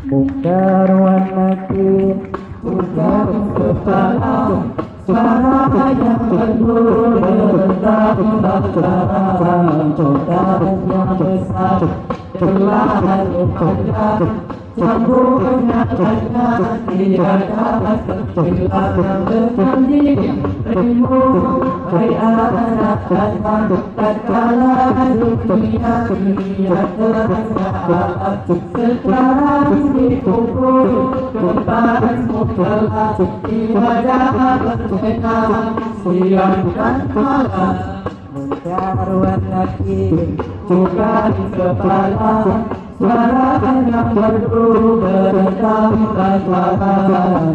Mungkar wa nakir, mungkar kepala, suara yang merdu berdetak berdarah, mungkar yang besar telah panjang, sambungnya panjang tidak dapat terhilang yang berjanji dirimu, hai anak Adam, tatkala dunia ternyata sekarang dikubur tempatmu telah ibadah berbeda siang dan malam. Mungkar wa nakir, bukan kepala, suara yang merdu berdetak-detak,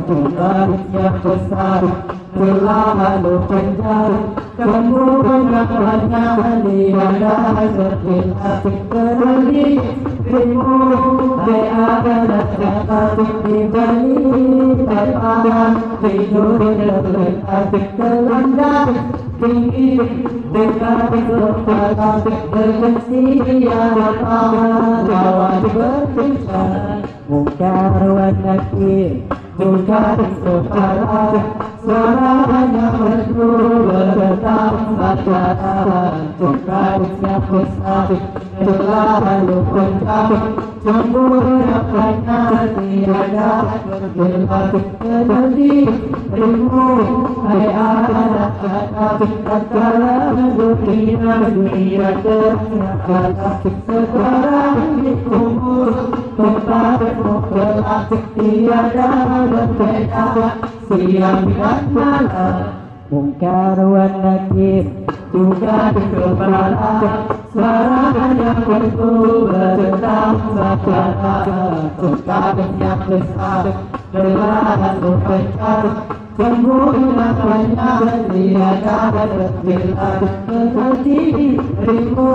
mungkar yang besar telah lalu panjang, sambungnya panjang ibadah berbeda dirimu, hai anak Adam, di balik tapahan tidur terletak terlentang tinggi dengan kepala bersedia lawan berbincang. Mungkar wa nakir, bukan kepala, suara yang merdu berdetak-detak, mungkar yang besar telah lalu panjang, sambungnya panjang tiada bergerak dirimu, hai anak Adam, tatkala dunia ternyata sekarang dikubur tempatmu telah tiada berbeda siang dan malam. Mungkar wa nakir, bukan kepala, suara yang merdu berdetak-detak, mungkar yang besar telah lalu panjang, sambungnya panjang tiada bergerak dirimu,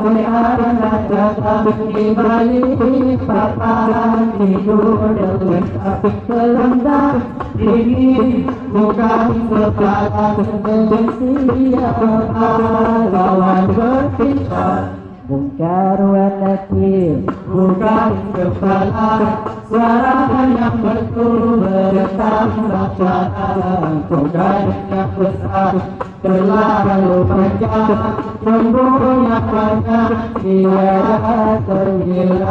hai anak Adam, di balik paparan tidur terletak terlentang dingin, bukan kepala bersedia lawan berbincang. Mungkar wa nakir, bukan kepala, suara yang merdu berdetak-detak, mungkar yang besar telah lalu panjang, sambungnya panjang tiada terhilang.